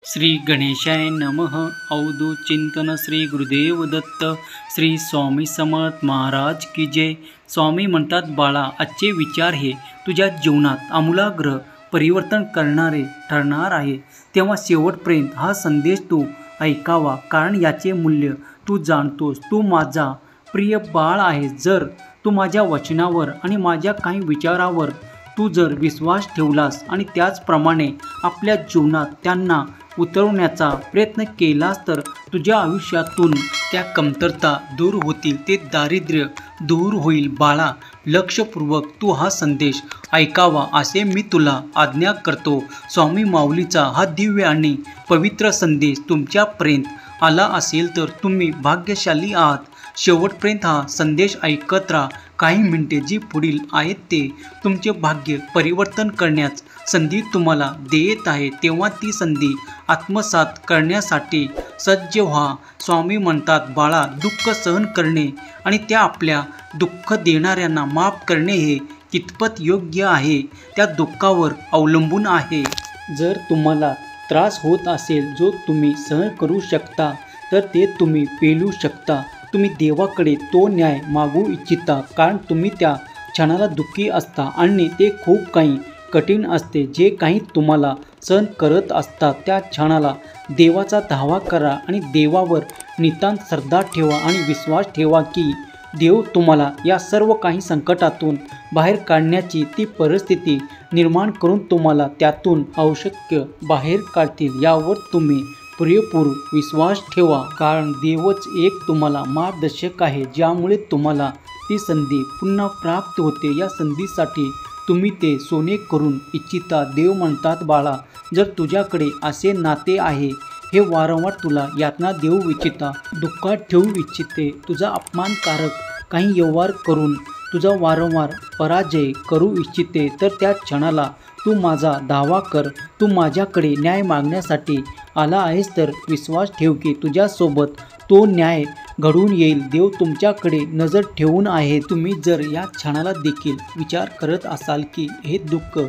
श्री गणेशाय नमः। अवधूत चिंतन श्री गुरुदेव दत्त श्री स्वामी समर्थ महाराज की जय। स्वामी म्हणतात, बाळा, आजचे विचार हे तुझ्या जीवनात आमूलाग्र परिवर्तन करणारे ठरणार आहे। तेव्हा शेवटपर्यंत हा संदेश तू ऐकावा, कारण याचे मूल्य तू जाणतोस। तू माझा प्रिय बाळ आहे। जर तू माझ्या वचनावर आणि माझ्या काही विचारावर तू जर विश्वास ठेवलास आणि त्याचप्रमाणे आपल्या जीवनात त्यांना उतरवण्याचा प्रयत्न केलास तर तुझ्या आयुष्यातून त्या कमतरता दूर होतील, ते दारिद्र्य दूर होईल। बाळा, लक्षपूर्वक तू हा संदेश ऐकावा असे मी तुला आज्ञा करतो। स्वामी माऊलीचा हा दिव्य आणि पवित्र संदेश तुमच्यापर्यंत आला असेल तर तुम्ही भाग्यशाली आहात। शेवटपर्यंत हा संदेश ऐकत राहा। काही मिनिटे जी पुढील आहेत ते तुमचे भाग्य परिवर्तन करण्यास संधी तुम्हाला देत आहे, तेव्हा ती संधी आत्मसात करण्यासाठी सज्ज व्हा। स्वामी म्हणतात, बाळा, दुःख सहन करणे आणि त्या आपल्या दुःख देणाऱ्यांना माफ करणे हे कितपत योग्य आहे त्या दुःखावर अवलंबून आहे। जर तुम्हाला त्रास होत असेल जो तुम्ही सहन करू शकता तर ते तुम्ही पेलू शकता। तुम्ही देवाकडे तो न्याय मागू इच्छिता, कारण तुम्ही त्या क्षणाला दुःखी असता आणि ते खूप काही कठीण असते। जे काही तुम्हाला सहन करत असतात त्या क्षणाला देवाचा धावा करा आणि देवावर नितांत श्रद्धा ठेवा आणि विश्वास ठेवा की देव तुम्हाला या सर्व काही संकटातून बाहेर काढण्याची ती परिस्थिती निर्माण करून तुम्हाला त्यातून आवश्यक बाहेर काढतील। यावर तुम्ही पुरेपूर विश्वास ठेवा, कारण देवच एक तुम्हाला मार्गदर्शक आहे, ज्यामुळे तुम्हाला ती संधी पुन्हा प्राप्त होते। या संधीसाठी तुम्ही ते सोने करून इच्छिता। देव म्हणतात, बाळा, जर तुझ्याकडे असे नाते आहे हे वारंवार तुला यातना देऊ इच्छिता, दुःखात ठेवू इच्छिते, तुझा अपमानकारक काही व्यवहार करून तुझा वारंवार पराजय करू इच्छिते, तर त्या क्षणाला तू माझा धावा कर। तू माझ्याकडे न्याय मागण्यासाठी आला आहेस तर विश्वास ठेव की तुझ्यासोबत तो न्याय घडून येईल। देव तुमच्याकडे नजर ठेवून आहे। तुम्ही जर या क्षणाला देखील विचार करत असाल की हे दुःख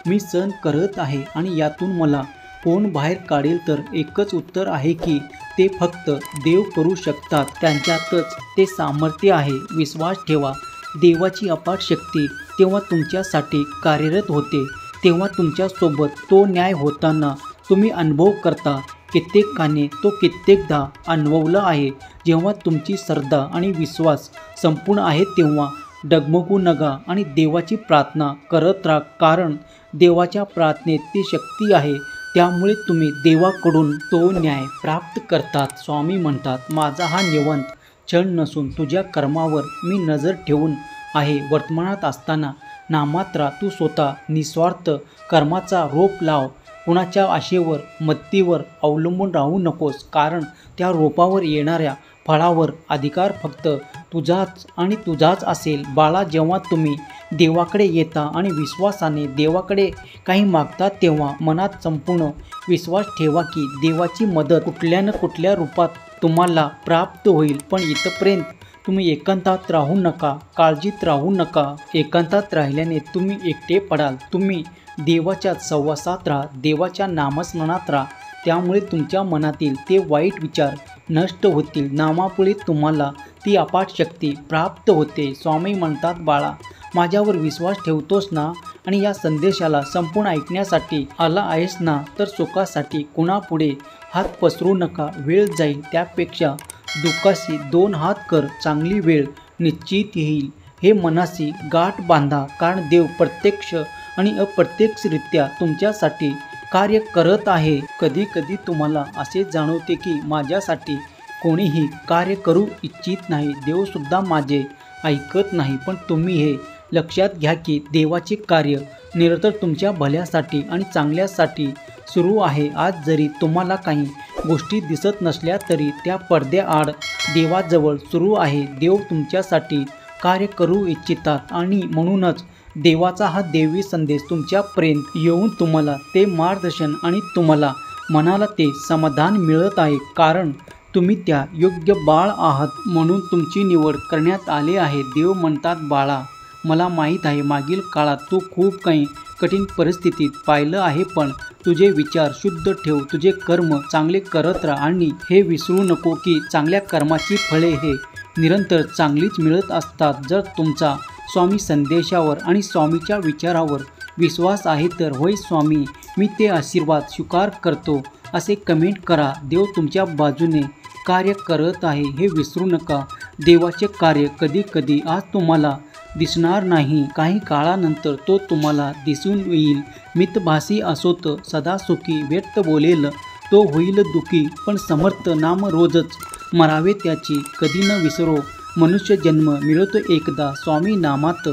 मी सहन करत आहे आणि यातून मला कोण बाहेर काढेल, तर एकच उत्तर आहे की ते फक्त देव करू शकतात। त्यांच्यातच ते सामर्थ्य आहे। विश्वास ठेवा, देवाची अपार शक्ती तेव्हा तुमच्यासाठी कार्यरत होते, तेव्हा तुमच्यासोबत तो न्याय होताना तुम्ही अनुभव करता। कित्येकाने तो कित्येकदा अनुभवला आहे। जेव्हा तुमची श्रद्धा आणि विश्वास संपूर्ण आहे तेव्हा डगमगू नका आणि देवाची प्रार्थना करत राहा, कारण देवाच्या प्रार्थनेत ती शक्ती आहे। त्यामुळे तुम्ही देवाकडून तो न्याय प्राप्त करतात। स्वामी म्हणतात, माझा हा निवंत क्षण नसून तुझ्या कर्मावर मी नजर ठेवून आहे। वर्तमानात असताना नामात्रा तू स्वतः निस्वार्थ कर्माचा रोप लाव। कुणाच्या आशेवर मत्तीवर अवलंबून राहू नकोस, कारण त्या रोपावर येणाऱ्या फळावर अधिकार फक्त तुझाच आणि तुझाच असेल। बाळा, जेव्हा तुम्ही देवाकडे येता आणि विश्वासाने देवाकडे काही मागता तेव्हा मनात संपूर्ण विश्वास ठेवा की देवाची मदत कुठल्या न कुठल्या रूपात तुम्हाला प्राप्त होईल। पण इथपर्यंत तुम्ही एकांतात राहू नका, काळजीत राहू नका। एकांतात राहिल्याने तुम्ही एकटे पडाल। तुम्ही देवाच्या सहवासात राहा, देवाच्या नामस्मरणात राहा, त्यामुळे तुमच्या मनातील ते वाईट विचार नष्ट होतील। नामापुढे तुम्हाला ती अपाट शक्ती प्राप्त होते। स्वामी म्हणतात, बाळा, माझ्यावर विश्वास ठेवतोस ना आणि या संदेशाला संपूर्ण ऐकण्यासाठी आला आहेस ना, तर सुखासाठी कुणापुढे हात पसरू नका। वेळ जाईल त्यापेक्षा दुःखाशी 2 हात कर, चांगली वेळ निश्चित येईल हे मनाशी गाठ बांधा, कारण देव प्रत्यक्ष आणि अप्रत्यक्षरित्या तुमच्यासाठी कार्य करत आहे। कधी कधी तुम्हाला असे जाणवते की माझ्यासाठी कोणीही कार्य करू इच्छित नाही, देवसुद्धा माझे ऐकत नाही, पण तुम्ही हे लक्षात घ्या की देवाचे कार्य निरंतर तुमच्या भल्यासाठी आणि चांगल्यासाठी सुरू आहे। आज जरी तुम्हाला काही गोष्टी दिसत नसल्या तरी त्या पडद्याआड देवाजवळ सुरू आहे। देव तुमच्यासाठी कार्य करू इच्छितात आणि म्हणूनच देवाचा हा दैवी संदेश तुमच्यापर्यंत येऊन तुम्हाला ते मार्गदर्शन आणि तुम्हाला मनाला ते समाधान मिळत आहे, कारण तुम्ही त्या योग्य बाळ आहात, म्हणून तुमची निवड करण्यात आली आहे। देव म्हणतात, बाळा, मला माहीत आहे मागील काळात तू खूप काही कठीण परिस्थितीत पाहिलं आहे, पण तुझे विचार शुद्ध ठेव, तुझे कर्म चांगले करत राहा आणि हे विसरू नको की चांगल्या कर्माची फळे हे निरंतर चांगलीच मिळत असतात. जर तुमचा स्वामी संदेशावर आणि स्वामीच्या विचारावर विश्वास आहे तर होय स्वामी, मी ते आशीर्वाद स्वीकार करतो असे कमेंट करा. देव तुमच्या बाजूने कार्य करत आहे हे विसरू नका. देवाचे कार्य कधी कधी आज तुम्हाला दिसणार नाही, काही काळानंतर तो तुम्हाला दिसून येईल. मितभासी असोत सदा सुखी, व्यक्त बोलेल तो होईल दुखी, पण समर्थ नाम रोजच मरावे त्याची, कधी न विसरो मनुष्य जन्म मिळतो एकदा. स्वामी नामात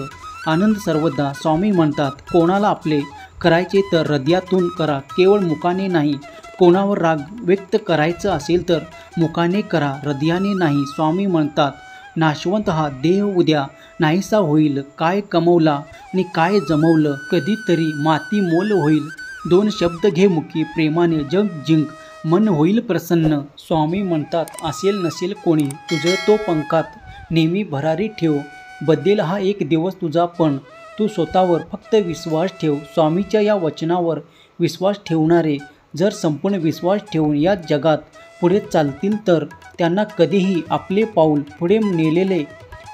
आनंद सर्वदा. स्वामी म्हणतात, कोणाला आपले करायचे तर हृदयातून करा, केवळ मुखाने नाही. कोणावर राग व्यक्त करायचं असेल तर मुखाने करा, हृदयाने नाही. स्वामी म्हणतात, नाशवंत हा देह उद्या नाहीसा होईल. काय कमवला आणि काय जमवलं, कधीतरी माती मोल होईल. दोन शब्द घे मुखी, प्रेमाने जग जिंक, मन होईल प्रसन्न. स्वामी म्हणतात, असेल नसेल कोणी तुझं तो पंखात नेहमी भरारी ठेव. बदलेल हा एक दिवस तुझा, पण तू स्वतःवर फक्त विश्वास ठेव. स्वामीच्या या वचनावर विश्वास ठेवणारे जर संपूर्ण विश्वास ठेवून या जगात पुढे चालतील तर त्यांना कधीही आपले पाऊल पुढे नेलेले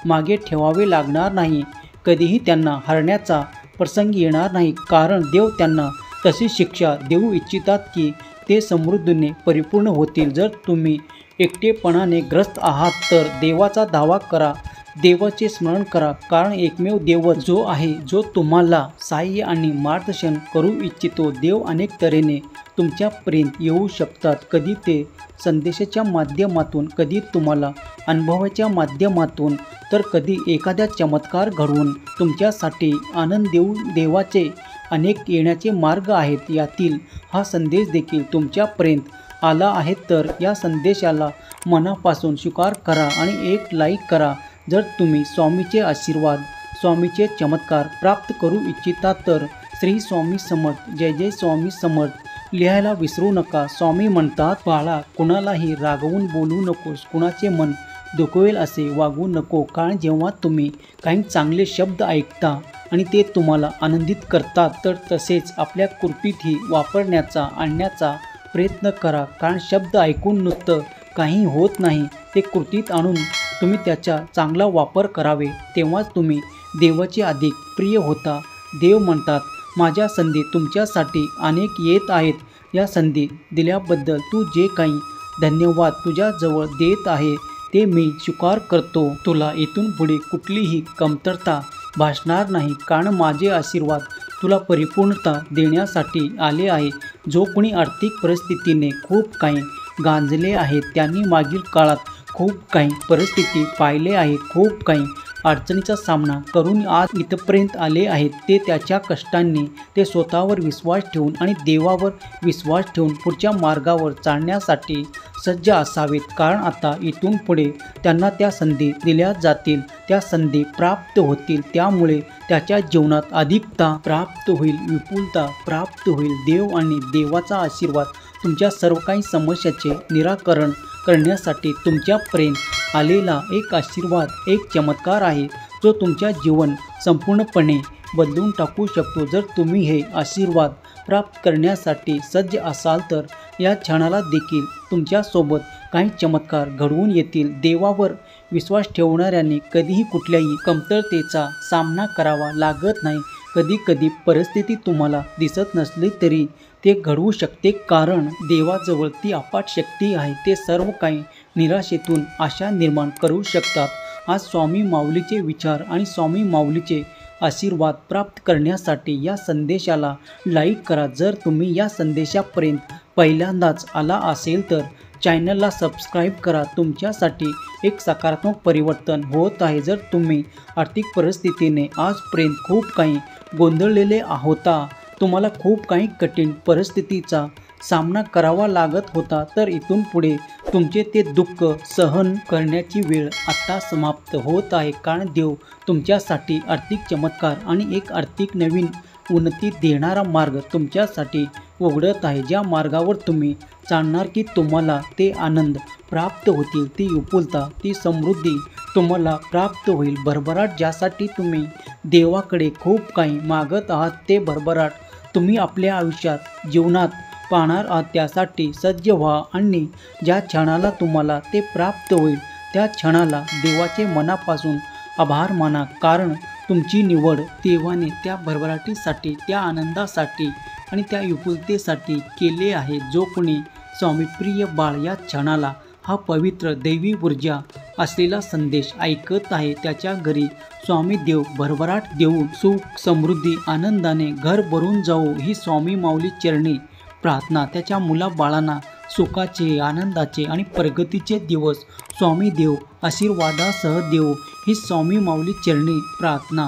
मागे ठेवावे लागणार नाही. कधीही त्यांना हरण्याचा प्रसंग येणार नाही, कारण देव त्यांना तशी शिक्षा देऊ इच्छितात की ते समृद्धीने परिपूर्ण होतील. जर तुम्ही एकटेपणाने ग्रस्त आहात तर देवाचा धावा करा, देवाचे स्मरण करा, कारण एकमेव देव जो आहे जो तुम्हाला सहाय्य आणि मार्गदर्शन करू इच्छितो. देव अनेक तऱ्हेने तुमच्यापर्यंत येऊ शकतात, कधी ते संदेशाच्या माध्यमातून, कधी तुम्हाला अनुभवाच्या माध्यमातून, तर कधी एखाद्या चमत्कार घडवून तुमच्यासाठी आनंद देऊ. देवाचे अनेक येण्याचे मार्ग आहेत, यातील हा संदेश देखील तुमच्यापर्यंत आला आहे. तर या संदेशाला मनापासून स्वीकार करा आणि एक लाईक करा. जर तुम्ही स्वामीचे आशीर्वाद, स्वामीचे चमत्कार प्राप्त करू इच्छिता तर श्री स्वामी समर्थ, जय जय स्वामी समर्थ लिहायला विसरू नका. स्वामी म्हणतात, बाळा, कुणालाही रागवून बोलू नकोस, कुणाचे मन दुखवेल असे वागू नको, कारण जेव्हा तुम्ही काही चांगले शब्द ऐकता आणि ते तुम्हाला आनंदित करतात तर तसेच आपल्या कृतीतही वापरण्याचा आणण्याचा प्रयत्न करा. कारण शब्द ऐकून नुसतं काही होत नाही, ते कृतीत आणून तुम्ही त्याचा चांगला वापर करावे, तेव्हाच तुम्ही देवाचे अधिक प्रिय होता. देव म्हणतात, माझ्या संधी तुमच्यासाठी अनेक येत आहेत. या संधी दिल्याबद्दल तू जे काही धन्यवाद तुझ्याजवळ देत आहे ते मी स्वीकार करतो. तुला इथून पुढे कुठलीही कमतरता भासणार नाही, कारण माझे आशीर्वाद तुला परिपूर्णता देण्यासाठी आले आहे. जो कोणी आर्थिक परिस्थितीने खूप काही गांजले आहे, त्यांनी मागील काळात खूप काही परिस्थिती पाहिले आहे, खूप काही अडचणीचा सामना करून आज इथपर्यंत आले आहेत. ते त्याच्या कष्टांनी, ते स्वतःवर विश्वास ठेवून आणि देवावर विश्वास ठेवून पुढच्या मार्गावर चालण्यासाठी सज्ज असावेत, कारण आता इथून पुढे त्यांना त्या संधी दिल्या जातील, त्या संधी प्राप्त होतील. त्यामुळे त्याच्या जीवनात अधिकता प्राप्त होईल, विपुलता प्राप्त होईल. देव आणि देवाचा आशीर्वाद तुमच्या सर्व काही समस्याचे निराकरण करण्यासाठी तुमच्यापर्यंत आलेला एक आशीर्वाद, एक चमत्कार आहे, जो तुमच्या जीवन संपूर्णपणे बदलून टाकू शकतो. जर तुम्ही हे आशीर्वाद प्राप्त करण्यासाठी सज्ज असाल तर या क्षणाला देखील तुमच्यासोबत काही चमत्कार घडवून येतील. देवावर विश्वास ठेवणाऱ्यांनी कधीही कुठल्याही कमतरतेचा सामना करावा लागत नाही. कधी कधी परिस्थिती तुम्हाला दिसत नसली तरी ते घडवू शकते, कारण देवाजवळ ती अफाट शक्ती आहे. ते सर्व काही निराशेतून आशा निर्माण करू शकतात. आज स्वामी माऊलीचे विचार आणि स्वामी माऊलीचे आशीर्वाद प्राप्त करण्यासाठी या संदेशाला लाईक करा. जर तुम्ही या संदेशापर्यंत पहिल्यांदाच आला असेल तर चॅनलला सबस्क्राईब करा. तुमच्यासाठी एक सकारात्मक परिवर्तन होत आहे. जर तुम्ही आर्थिक परिस्थितीने आजपर्यंत खूप काही गोंधळलेले होता, तुम्हाला खूप काही कठीण परिस्थितीचा सामना करावा लागत होता, तर इथून पुढे तुमचे ते दुःख सहन करण्याची वेळ आता समाप्त होत आहे. कारण देव तुमच्यासाठी आर्थिक चमत्कार आणि एक आर्थिक नवीन उन्नती देणारा मार्ग तुमच्यासाठी उघडत आहे. ज्या मार्गावर तुम्ही चालणार की तुम्हाला ते आनंद प्राप्त होतील, ती विपुलता, ती समृद्धी तुम्हाला प्राप्त होईल. भरभराट ज्यासाठी तुम्ही देवाकडे खूप काही मागत आहात ते भरभराट तुम्ही आपल्या आयुष्यात जीवनात पाहणार आहात. त्यासाठी सज्ज व्हा आणि ज्या क्षणाला तुम्हाला ते प्राप्त होईल त्या क्षणाला देवाचे मनापासून आभार माना. कारण तुमची निवड देवाने त्या भरभराटीसाठी, त्या आनंदासाठी आणि त्या विपुलतेसाठी केले आहे. जो कोणी स्वामी प्रिय बाळ या क्षणाला हा पवित्र दैवी ऊर्जा असलेला संदेश ऐकत आहे त्याच्या घरी स्वामी देव भरभराट देऊन सुख समृद्धी आनंदाने घर भरून जाऊ ही स्वामी माऊली चरणी प्रार्थना. त्याच्या मुलाबाळांना सुखाचे, आनंदाचे आणि प्रगतीचे दिवस स्वामी देव आशीर्वादासह देव ही स्वामी माऊली चरणी प्रार्थना.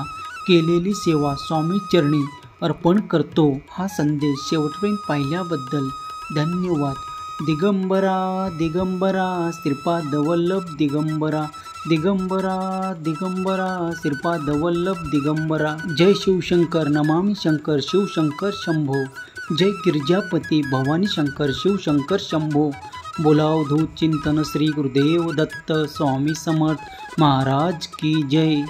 केलेली सेवा स्वामी चरणी अर्पण करतो. हा संदेश शेवटपर्यंत पाहिल्याबद्दल धन्यवाद. दिगंबरा दिगंबरा श्रीपाद वल्लभ दिगंबरा दिगंबरा दिगंबरा श्रीपाद वल्लभ दिगंबरा. जय शिवशंकर नमामि शंकर शिवशंकर शंभो. जय गिरिजापती भवानी शंकर शिवशंकर शंभो. बोला अवधूत चिंतन श्री गुरुदेव दत्त स्वामी समर्थ महाराज की जय.